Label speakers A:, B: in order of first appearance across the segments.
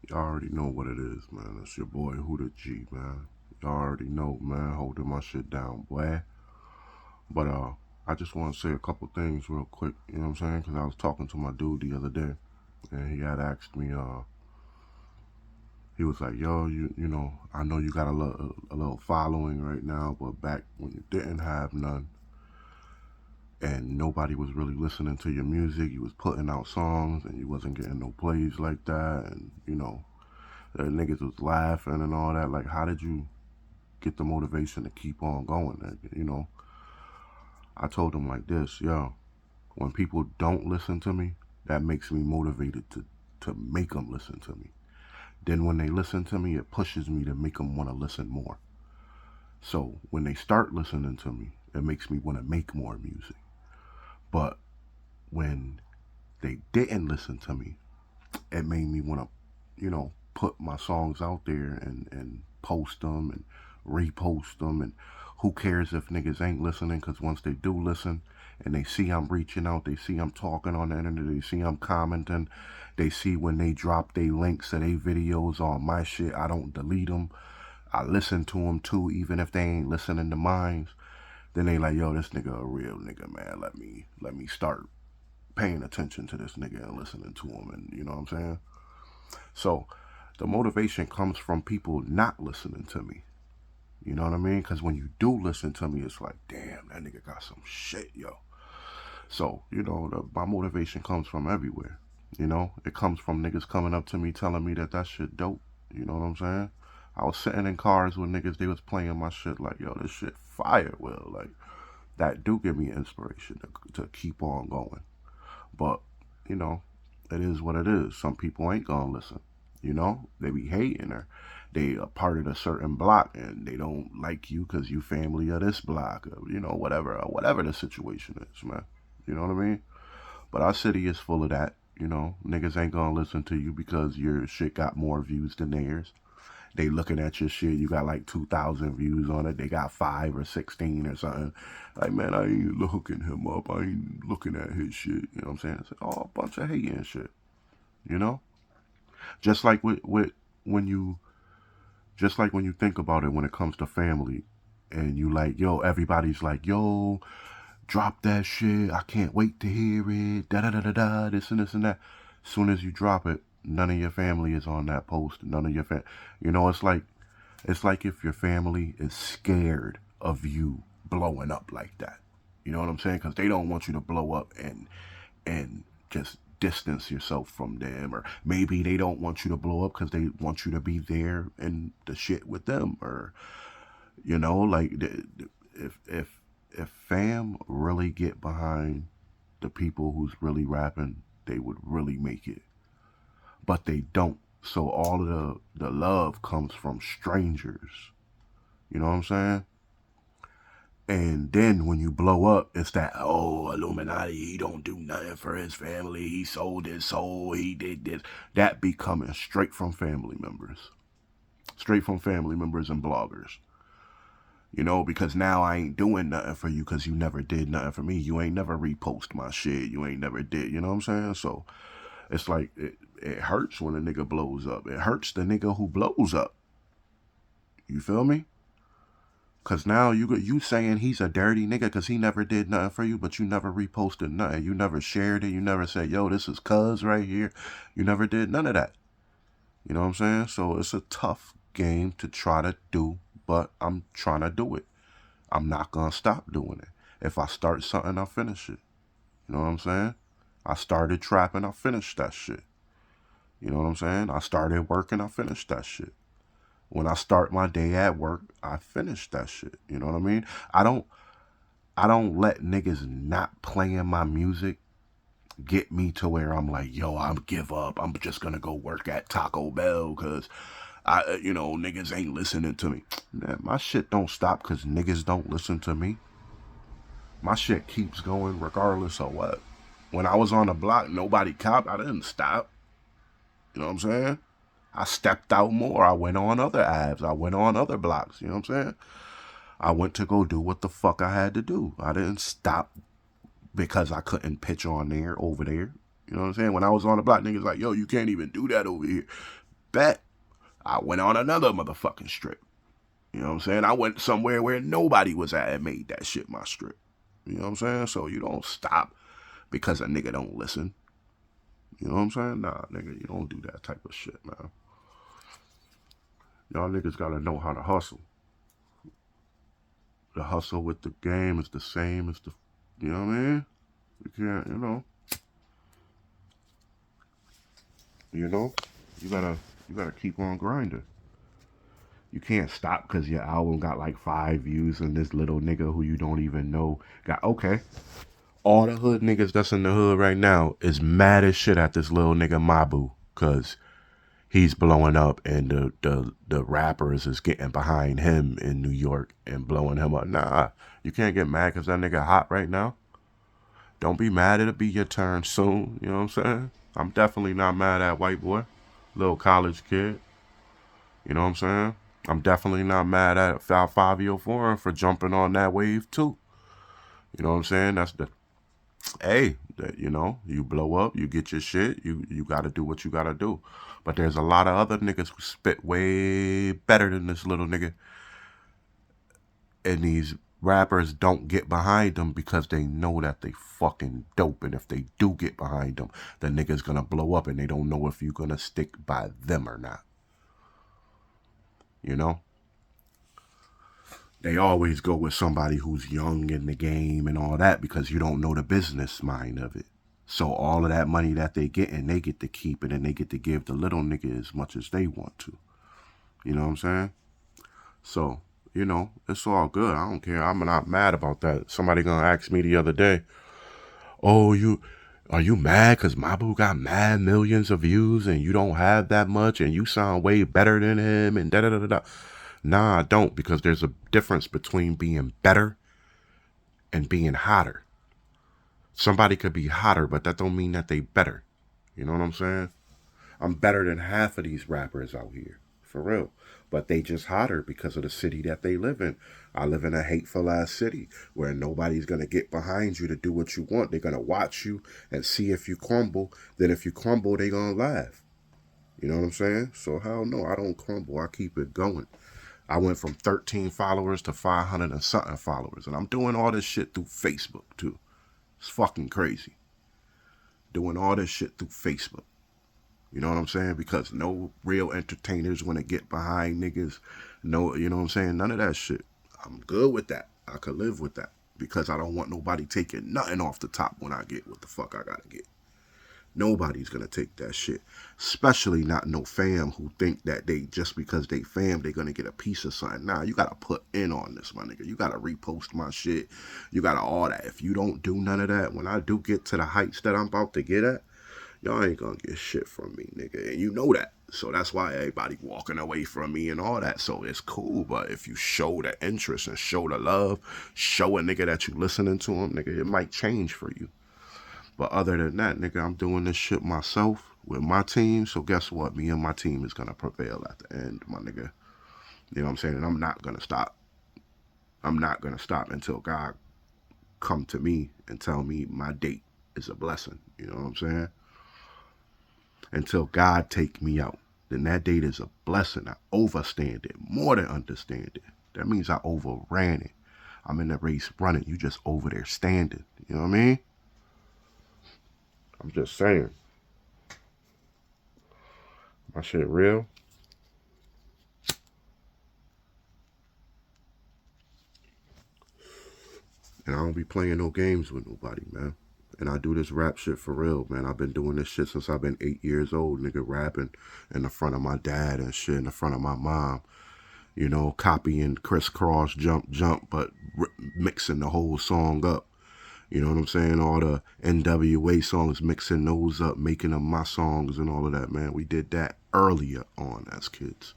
A: Y'all already know what it is, man. It's your boy Who the G, man. Y'all already know, man. Holding my shit down, boy. But I just want to say a couple things real quick. You know what I'm saying? Because I was talking to my dude the other day, and he had asked me. He was like, "Yo, you know, I know you got a little following right now, but back when you didn't have none, and nobody was really listening to your music, you was putting out songs, and you wasn't getting no plays like that, and the niggas was laughing and all that. Like, how did you get the motivation to keep on going? I told him like this, yo, when people don't listen to me, that makes me motivated to make them listen to me. Then when they listen to me, it pushes me to make them want to listen more. So when they start listening to me, it makes me want to make more music. But when they didn't listen to me, it made me want to, put my songs out there and post them and repost them. And who cares if niggas ain't listening? Because once they do listen and they see I'm reaching out, they see I'm talking on the internet, they see I'm commenting, they see when they drop they links to their videos on my shit, I don't delete them. I listen to them too, even if they ain't listening to mine. Then they like, yo, this nigga a real nigga, man. Let me start paying attention to this nigga and listening to him, and you know what I'm saying? So the motivation comes from people not listening to me. You know what I mean? Because when you do listen to me, it's like, damn, that nigga got some shit, yo. So, my motivation comes from everywhere. It comes from niggas coming up to me telling me that shit dope. You know what I'm saying? I was sitting in cars with niggas, they was playing my shit like, yo, this shit fire, Will. Like, that do give me inspiration to keep on going. But, you know, it is what it is. Some people ain't gonna listen. They be hating her. They are part of a certain block and they don't like you because you family of this block, or, whatever the situation is, man. You know what I mean? But our city is full of that. Niggas ain't gonna listen to you because your shit got more views than theirs. They looking at your shit, you got like 2,000 views on it. They got 5 or 16 or something. Like, man, I ain't looking him up. I ain't looking at his shit. You know what I'm saying? It's all a bunch of hating shit. You know? Just like when you just like when you think about it when it comes to family and you like, yo, everybody's like, yo, drop that shit. I can't wait to hear it. Da da da da da. This and this and that. As soon as you drop it, none of your family is on that post. None of your it's like if your family is scared of you blowing up like that. You know what I'm saying? Because they don't want you to blow up and just distance yourself from them, or maybe they don't want you to blow up because they want you to be there in the shit with them, or like if fam really get behind the people who's really rapping, they would really make it, but they don't. So all of the love comes from strangers. You know what I'm saying? And then when you blow up, it's that, oh, Illuminati, he don't do nothing for his family. He sold his soul. He did this. That be coming straight from family members. Straight from family members and bloggers. Because now I ain't doing nothing for you because you never did nothing for me. You ain't never repost my shit. You ain't never did. You know what I'm saying? So it's like, it hurts when a nigga blows up. It hurts the nigga who blows up. You feel me? Cause now you saying he's a dirty nigga cause he never did nothing for you, but you never reposted nothing. You never shared it. You never said, yo, this is cuz right here. You never did none of that. You know what I'm saying? So it's a tough game to try to do, but I'm trying to do it. I'm not gonna stop doing it. If I start something, I'll finish it. You know what I'm saying? I started trapping, I finished that shit. You know what I'm saying? I started working, I finished that shit. When I start my day at work, I finish that shit. You know what I mean? I don't I don't let niggas not playing my music get me to where I'm like, yo, I'm give up. I'm just gonna go work at Taco Bell because niggas ain't listening to me. Man, my shit don't stop because niggas don't listen to me. My shit keeps going regardless of what. When I was on the block, nobody copped. I didn't stop. You know what I'm saying? I stepped out more. I went on other apps. I went on other blocks. You know what I'm saying? I went to go do what the fuck I had to do. I didn't stop because I couldn't pitch on there, over there. You know what I'm saying? When I was on the block, niggas like, yo, you can't even do that over here. Bet. I went on another motherfucking strip. You know what I'm saying? I went somewhere where nobody was at and made that shit my strip. You know what I'm saying? So you don't stop because a nigga don't listen. You know what I'm saying? Nah, nigga, you don't do that type of shit, man. Y'all niggas gotta know how to hustle. The hustle with the game is the same as the, you know what I mean? You can't, you know, you gotta keep on grinding. You can't stop because your album got like 5 views and this little nigga who you don't even know got, okay. All the hood niggas that's in the hood right now is mad as shit at this little nigga Mabu because he's blowing up and the rappers is getting behind him in New York and blowing him up. Nah, you can't get mad because that nigga hot right now. Don't be mad. It'll be your turn soon. You know what I'm saying? I'm definitely not mad at white boy, little college kid. You know what I'm saying? I'm definitely not mad at Fabio Foreign for jumping on that wave too. You know what I'm saying? That's the hey, that you blow up, you get your shit, you got to do what you got to do. But there's a lot of other niggas who spit way better than this little nigga, and these rappers don't get behind them because they know that they fucking dope, and if they do get behind them, the nigga's gonna blow up, and they don't know if you're gonna stick by them or not. You know? They always go with somebody who's young in the game and all that because you don't know the business mind of it. So all of that money that they get, and they get to keep it, and they get to give the little nigga as much as they want to. You know what I'm saying? So, it's all good. I don't care. I'm not mad about that. Somebody gonna ask me the other day, oh, are you mad because Mabu got mad millions of views and you don't have that much and you sound way better than him and da da da da. Nah, I don't, because there's a difference between being better and being hotter. Somebody could be hotter, but that don't mean that they better. You know what I'm saying? I'm better than half of these rappers out here, for real. But they just hotter because of the city that they live in. I live in a hateful ass city where nobody's gonna get behind you to do what you want. They're gonna watch you and see if you crumble. Then if you crumble, they gonna laugh. You know what I'm saying? So hell no, I don't crumble. I keep it going. I went from 13 followers to 500 and something followers. And I'm doing all this shit through Facebook too. It's fucking crazy. Doing all this shit through Facebook. You know what I'm saying? Because no real entertainers want to get behind niggas. No, you know what I'm saying? None of that shit. I'm good with that. I could live with that. Because I don't want nobody taking nothing off the top when I get what the fuck I gotta get. Nobody's gonna take that shit. Especially not no fam who think that they, just because they fam, they gonna get a piece of something. Nah, you gotta put in on this, my nigga. You gotta repost my shit. You gotta all that. If you don't do none of that, when I do get to the heights that I'm about to get at, y'all ain't gonna get shit from me, nigga. And you know that. So that's why everybody walking away from me and all that. So it's cool. But if you show the interest and show the love, show a nigga that you listening to him, nigga, it might change for you. But other than that, nigga, I'm doing this shit myself with my team. So guess what? Me and my team is gonna prevail at the end, my nigga. You know what I'm saying? And I'm not gonna stop. I'm not gonna stop until God come to me and tell me my date is a blessing. You know what I'm saying? Until God take me out, then that date is a blessing. I overstand it, more than understand it. That means I overran it. I'm in the race running. You just over there standing. You know what I mean? I'm just saying. My shit real. And I don't be playing no games with nobody, man. And I do this rap shit for real, man. I've been doing this shit since I've been 8 years old, nigga, rapping in the front of my dad and shit, in the front of my mom. Copying crisscross, jump, jump, but mixing the whole song up. You know what I'm saying? All the NWA songs, mixing those up, making them my songs and all of that, man. We did that earlier on as kids.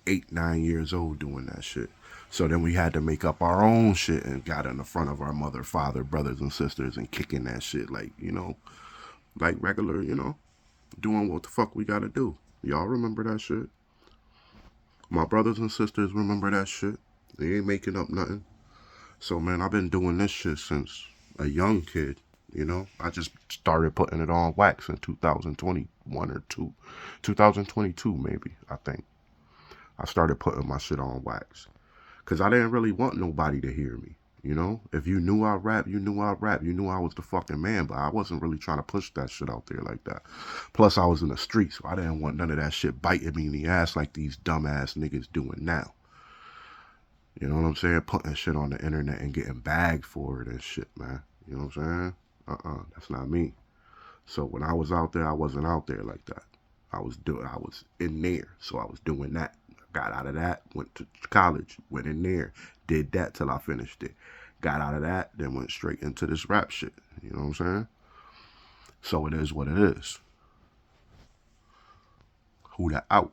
A: 8, 9 years old doing that shit. So then we had to make up our own shit and got in the front of our mother, father, brothers, and sisters and kicking that shit like, like regular, doing what the fuck we gotta do. Y'all remember that shit? My brothers and sisters remember that shit. They ain't making up nothing. So, man, I've been doing this shit since a young kid. You know, I just started putting it on wax in 2021 or 2022 maybe, I think. I started putting my shit on wax. Because I didn't really want nobody to hear me. You know, if you knew I rap, you knew I rap. You knew I was the fucking man, but I wasn't really trying to push that shit out there like that. Plus, I was in the streets, so I didn't want none of that shit biting me in the ass like these dumbass niggas doing now. You know what I'm saying? Putting shit on the internet and getting bagged for it and shit, man. You know what I'm saying? That's not me. So when I was out there, I wasn't out there like that. I was in there, so I was doing that. Got out of that, went to college, went in there, did that till I finished it. Got out of that, then went straight into this rap shit. You know what I'm saying? So it is what it is. Who that out?